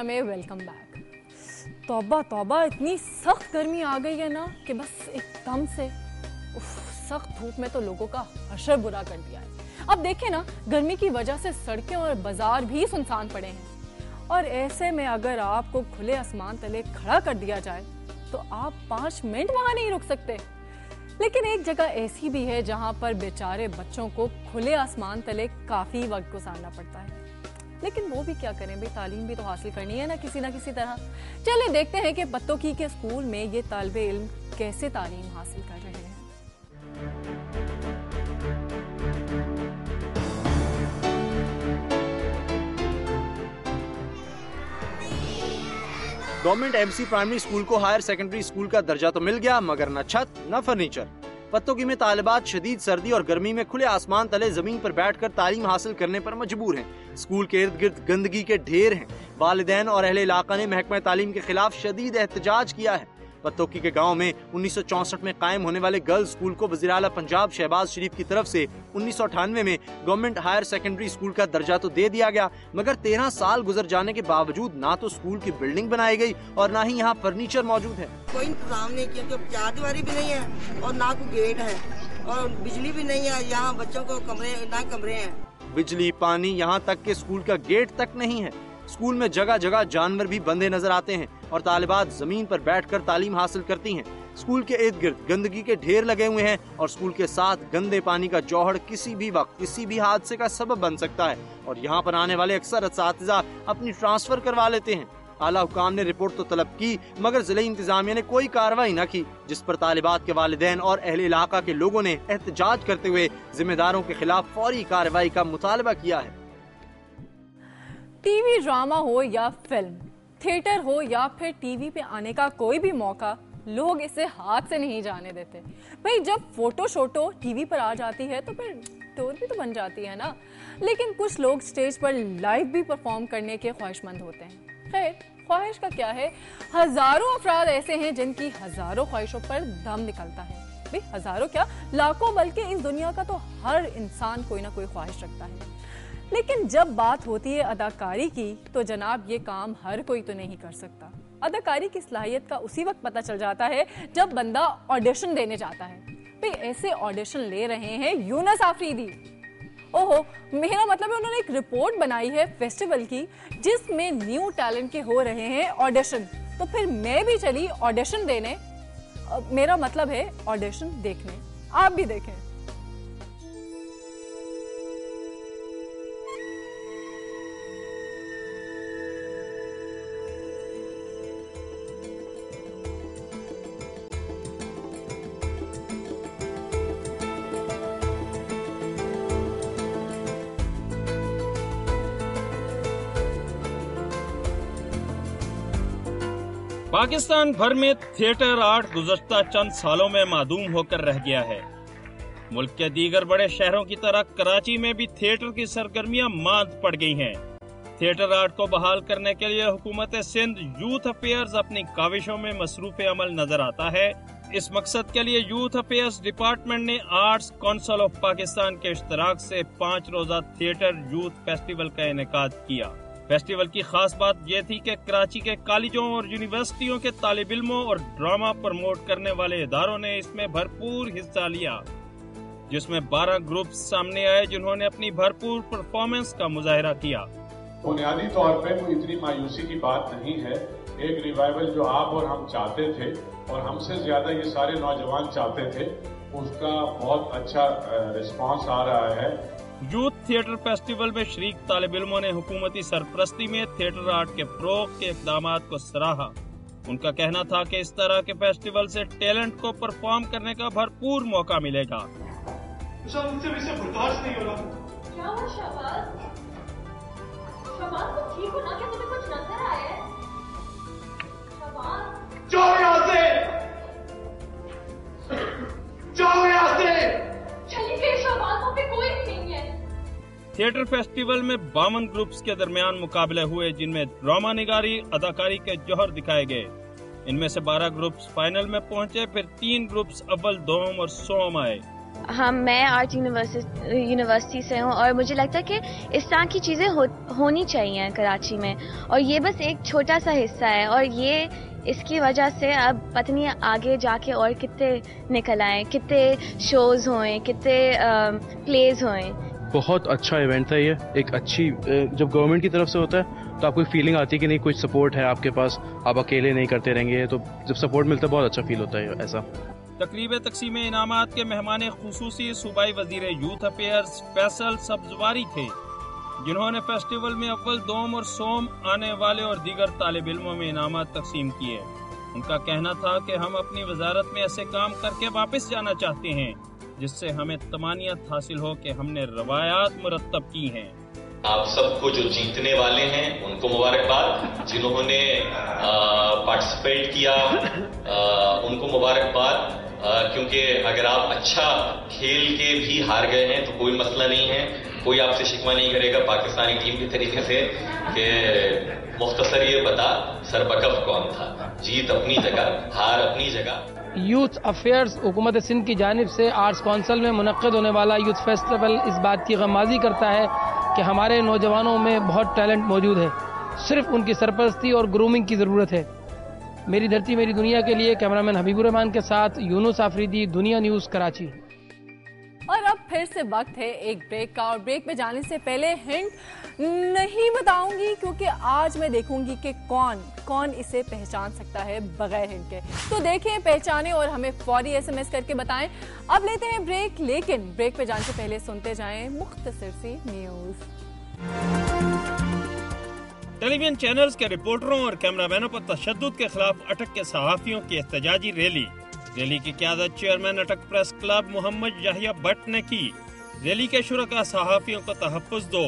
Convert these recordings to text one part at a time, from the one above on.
दुनिया में welcome back. तौबा तौबा, इतनी सख्त गर्मी आ गई है ना कि बस एकदम से सख्त धूप में तो लोगों का हशर बुरा कर दिया है। अब देखें ना, गर्मी की वजह से सड़कें और बाजार भी सुनसान पड़े हैं और ऐसे में अगर आपको खुले आसमान तले खड़ा कर दिया जाए तो आप 5 मिनट वहां नहीं रुक सकते। लेकिन एक जगह ऐसी भी है जहां पर बेचारे बच्चों को खुले आसमान तले काफी वक्त गुजारना पड़ता है, लेकिन वो भी क्या करें भाई, तालीम भी तो हासिल करनी है ना किसी तरह। चलिए देखते हैं कि पत्तोकी के स्कूल में ये तालिबे इल्म कैसे तालीम हासिल कर रहे हैं। गवर्नमेंट एमसी प्राइमरी स्कूल को हायर सेकेंडरी स्कूल का दर्जा तो मिल गया, मगर न छत न फर्नीचर। पत्तोकी में तालिबात शदीद सर्दी और गर्मी में खुले आसमान तले जमीन पर बैठकर तालीम हासिल करने पर मजबूर हैं। स्कूल के इर्द गिर्द गंदगी के ढेर हैं। वालिदैन और अहले इलाका ने महकमा तालीम के खिलाफ शदीद एहतजाज किया है। पत्तोकी के गांव में 1964 में कायम होने वाले गर्ल्स स्कूल को वज़ीर आला पंजाब शहबाज शरीफ की तरफ से 1998 में गवर्नमेंट हायर सेकेंडरी स्कूल का दर्जा तो दे दिया गया, मगर 13 साल गुजर जाने के बावजूद ना तो स्कूल की बिल्डिंग बनाई गई और ना ही यहाँ फर्नीचर मौजूद है। कोई इंतजाम नहीं किया, क्योंकि चारदीवारी भी नहीं है और ना कोई गेट है और बिजली भी नहीं है। यहाँ बच्चों को कमरे हैं। बिजली पानी यहाँ तक के स्कूल का गेट तक नहीं है। स्कूल में जगह जगह जानवर भी बंधे नजर आते हैं और तालिबात जमीन पर बैठकर तालीम हासिल करती हैं। स्कूल के इर्द गिर्द गंदगी के ढेर लगे हुए हैं और स्कूल के साथ गंदे पानी का जौहर किसी भी वक्त किसी भी हादसे का सबब बन सकता है और यहाँ पर आने वाले अक्सर असातिज़ा अपनी ट्रांसफर करवा लेते हैं। आला हुकाम ने रिपोर्ट तो तलब की, मगर जिले इंतजामिया ने कोई कार्रवाई न की, जिस पर तालिबात के वालिदैन और अहले इलाका के लोगों ने एहतजाज करते हुए जिम्मेदारों के खिलाफ फौरी कार्रवाई का मुतालबा किया है। टीवी ड्रामा हो या फिल्म, थिएटर हो या फिर टीवी पे आने का कोई भी मौका, लोग इसे हाथ से नहीं जाने देते। भाई जब फोटो शोटो टीवी पर आ जाती है तो फिर टूर भी तो बन जाती है ना। लेकिन कुछ लोग स्टेज पर लाइव भी परफॉर्म करने के ख्वाहिशमंद होते हैं। खैर, ख्वाहिश का क्या है, हजारों अफराद ऐसे हैं जिनकी हजारों ख्वाहिशों पर दम निकलता है। भाई हजारों क्या, लाखों, बल्कि इस दुनिया का तो हर इंसान कोई ना कोई ख्वाहिश रखता है। लेकिन जब बात होती है अदाकारी की तो जनाब ये काम हर कोई तो नहीं कर सकता। अदाकारी की सलाहियत का उसी वक्त पता चल जाता है जब बंदा ऑडिशन देने जाता है। भाई ऐसे ऑडिशन ले रहे हैं यूनुस आफरीदी। ओहो, मेरा मतलब है उन्होंने एक रिपोर्ट बनाई है फेस्टिवल की जिसमें न्यू टैलेंट के हो रहे हैं ऑडिशन। तो फिर मैं भी चली ऑडिशन देने, मेरा मतलब है ऑडिशन देखने। आप भी देखें। पाकिस्तान भर में थिएटर आर्ट गुज़श्ता चंद सालों में मादूम होकर रह गया है। मुल्क के दीगर बड़े शहरों की तरह कराची में भी थिएटर की सरगर्मियां मांद पड़ गई हैं। थिएटर आर्ट को बहाल करने के लिए हुकूमत सिंध यूथ अफेयर्स अपनी काविशों में मसरूफ अमल नजर आता है। इस मकसद के लिए यूथ अफेयर्स डिपार्टमेंट ने आर्ट्स काउंसिल ऑफ पाकिस्तान के इश्तराक से 5 रोजा थिएटर यूथ फेस्टिवल का इनेकाद किया। फेस्टिवल की खास बात यह थी कि कराची के कॉलेजों और यूनिवर्सिटियों के तालिब इल्मों और ड्रामा प्रमोट करने वाले इदारों ने इसमें भरपूर हिस्सा लिया, जिसमें 12 ग्रुप सामने आए जिन्होंने अपनी भरपूर परफॉर्मेंस का मुजाहिरा किया। बुनियादी तौर पे कोई इतनी मायूसी की बात नहीं है। एक रिवाइवल जो आप और हम चाहते थे और हमसे ज्यादा ये सारे नौजवान चाहते थे, उसका बहुत अच्छा रिस्पांस आ रहा है। यूथ थिएटर फेस्टिवल में शरीक तालिब इल्मों ने हुकूमती सरपरस्ती में थिएटर आर्ट के फरोग के इक़दामात को सराहा। उनका कहना था कि इस तरह के फेस्टिवल से टैलेंट को परफॉर्म करने का भरपूर मौका मिलेगा। बर्दाश्त नहीं हो रहा। क्या हुआ शहबाज? शहबाज तुम ठीक हो ना? क्या तुम्हें कुछ नजर आया है? शहबाज जाओ यहाँ से, जाओ यहाँ से। चली गई शहबाज, वहाँ पे कोई नहीं है। थिएटर फेस्टिवल में 52 ग्रुप्स के दरमियान मुकाबले हुए जिनमें ड्रामा निगारी अदाकारी के जौहर दिखाए गए। इनमें से 12 ग्रुप्स फाइनल में पहुंचे, फिर 3 ग्रुप्स अव्वल, दोम और सोम आए। میں آرٹ یونیورسٹی سے ہوں اور مجھے لگتا ہے کہ اس طرح کی چیزیں ہونی چاہیے کراچی میں، اور یہ بس ایک چھوٹا سا حصہ ہے، اور یہ اس کی وجہ سے اب پتہ نہیں آگے جا کے اور کتنے نکل آئیں، کتنے شوز ہوئیں، کتنے پلیز ہوئیں۔ بہت اچھا ایونٹ تھا یہ، ایک اچھی جب گورنمنٹ کی طرف سے ہوتا ہے تو آپ کو ایک فیلنگ آتی ہے کہ نہیں کچھ سپورٹ ہے آپ کے پاس، آپ اکیلے نہیں کرتے رہیں گے، تو جب سپورٹ ملتا ہے بہت اچھا فیل ہوتا ہے ایسا۔ تقریب تقسیم انعامات کے مہمان خصوصی صوبائی وزیر یوتھ افیئرز فیصل سبزواری تھے، جنہوں نے فیسٹیول میں اول، دوم اور سوم آنے والے اور دیگر طالب علموں میں انعامات تقسیم کیے۔ ان کا کہنا تھا کہ ہم اپنی وزارت میں ایسے کام کر کے واپس جانا چاہتے ہیں جس سے ہمیں طمانینت حاصل ہو کہ ہم نے روایات مرتب کی ہیں۔ آپ سب کو جو جیتنے والے ہیں ان کو مبارکباد، جنہوں نے پارٹیسپیٹ کیا ان کو مبارکباد، کیونکہ اگر آپ اچھا کھیل کے بھی ہار گئے ہیں تو کوئی مسئلہ نہیں ہے، کوئی آپ سے شکوہ نہیں کرے گا پاکستانی ٹیم کے طریقے سے کہ مختصر یہ بتا سربکف کون تھا، جیت اپنی جگہ، ہار اپنی جگہ۔ یوتھ افیئرز حکومت سندھ کی جانب سے آرٹس کونسل میں منعقد ہونے والا یوتھ فیسٹیول اس بات کی غمازی کرتا ہے کہ ہمارے نوجوانوں میں بہت ٹیلنٹ موجود ہے، صرف ان کی سرپرستی اور گرومنگ کی ضرورت ہے۔ میری دھرتی میری دنیا کے لیے کیمرامین حبیب الرحمان کے ساتھ یونس آفریدی، دنیا نیوز، کراچی۔ اور اب پھر سے وقت ہے ایک بریک کا، اور بریک پہ جانے سے پہلے ہنٹ نہیں بتاؤں گی کیونکہ آج میں دیکھوں گی کہ کون اسے پہچان سکتا ہے بغیر ہنٹ کے۔ تو دیکھیں، پہچانیں اور ہمیں فوری SMS کر کے بتائیں۔ اب لیتے ہیں بریک، لیکن بریک پہ جانے سے پہلے سنتے جائیں مختصر سی نیوز۔ ٹیلی ویژن چینلز کے رپورٹروں اور کیمرامینوں پر تشدد کے خلاف اٹک کے صحافیوں کی احتجاجی ریلی کی قیادت chairman Attock press club Muhammad Yahya but نے کی۔ ریلی کے شرکاء صحافیوں کو تحفظ دو،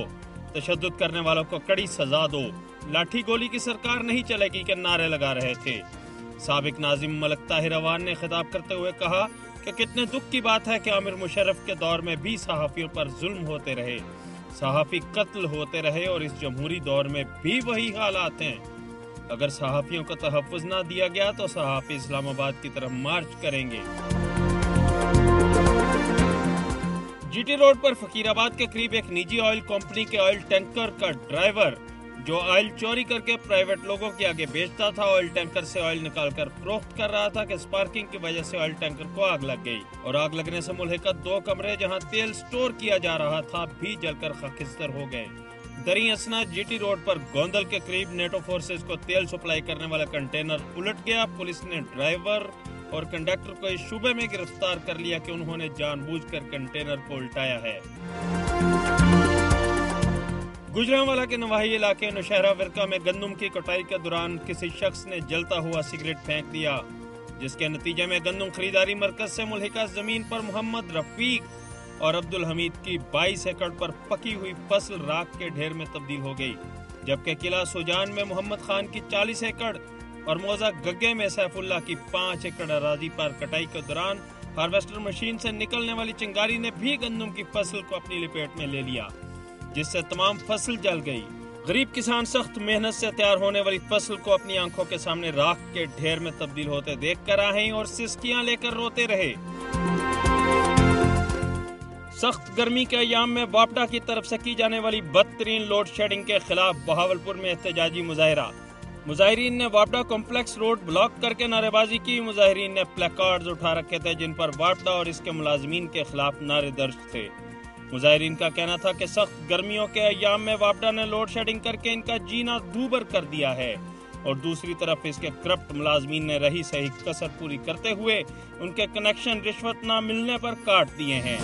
تشدد کرنے والوں کو کڑی سزا دو، لاٹھی گولی کی سرکار نہیں چلے گی کے نعرے لگا رہے تھے۔ سابق ناظم ملک طاہر عوان نے خطاب کرتے ہوئے کہا کہ کتنے دکھ کی بات ہے کہ عامر مشرف کے دور میں بھی صحافیوں پر ظلم ہوتے رہے، صحافی قتل ہوتے رہے، اور اس جمہوری دور میں بھی وہی حالات ہیں۔ اگر صحافیوں کو تحفظ نہ دیا گیا تو صحافی اسلام آباد کی طرف مارچ کریں گے۔ جی ٹی روڈ پر فقیر آباد کے قریب ایک نجی آئل کمپنی کے آئل ٹینکر کا ڈرائیور جو آئل چوری کر کے پرائیویٹ لوگوں کے آگے بیچتا تھا، آئل ٹینکر سے آئل نکال کر فروخت کر رہا تھا کہ اسپارکنگ کی وجہ سے آئل ٹینکر کو آگ لگ گئی، اور آگ لگنے سے ملحقہ 2 کمرے جہاں تیل سٹور کیا جا رہا تھا بھی جل کر خاکستر ہو گئے۔ دریں اثنا جی ٹی روڈ پر گوندل کے قریب نیٹو فورسز کو تیل سپلائی کرنے والا کنٹینر الٹ گیا۔ پولیس نے ڈرائیور اور کنڈکٹر کو اس شبے میں گرفتار کر لیا کہ انہوں نے جان بوجھ کر کنٹینر کو الٹایا ہے۔ گجرانوالہ کے نواحی علاقے نوشہرہ ورکہ میں گندم کی کٹائی کے دوران کسی شخص نے جلتا ہوا سگریٹ پھینک دیا، جس کے نتیجے میں گندم خریداری مرکز سے ملحقہ زمین پر محمد رفیق اور عبد الحمید کی 22 ایکڑ پر پکی ہوئی فصل راکھ کے ڈھیر میں تبدیل ہو گئی، جبکہ قلعہ سوجان میں محمد خان کی 40 ایکڑ اور موزہ گگے میں سیف اللہ کی 5 ایکڑ اراضی پر کٹائی کے دوران ہارویسٹر مشین سے نکلنے والی چنگاری نے بھی گندم کی فصل کو اپنی لپیٹ میں لے لیا، جس سے تمام فصل جل گئی۔ غریب کسان سخت محنت سے تیار ہونے والی فصل کو اپنی آنکھوں کے سامنے راکھ کے ڈھیر میں تبدیل ہوتے دیکھ کر آہیں اور سسکیاں لے کر روتے رہے۔ سخت گرمی کے ایام میں واپڈا کی طرف سے کی جانے والی بدترین لوڈ شیڈنگ کے خلاف بہاولپور میں احتجاجی مظاہرہ۔ مظاہرین نے واپڈا کمپلیکس روڈ بلاک کر کے نعرے بازی کی۔ مظاہرین نے پلیکارڈز اٹھا رکھے تھے جن پر واپڈا اور اس کے ملازمین کے خلاف نعرے درج تھے۔ مظاہرین کا کہنا تھا کہ سخت گرمیوں کے ایام میں واپڈا نے لوڈ شیڈنگ کر کے ان کا جینا دوبر کر دیا ہے، اور دوسری طرف اس کے کرپٹ ملازمین نے رہی سہی کسر پوری کرتے ہوئے ان کے کنیکشن رشوت نہ ملنے پر کاٹ دیے ہیں۔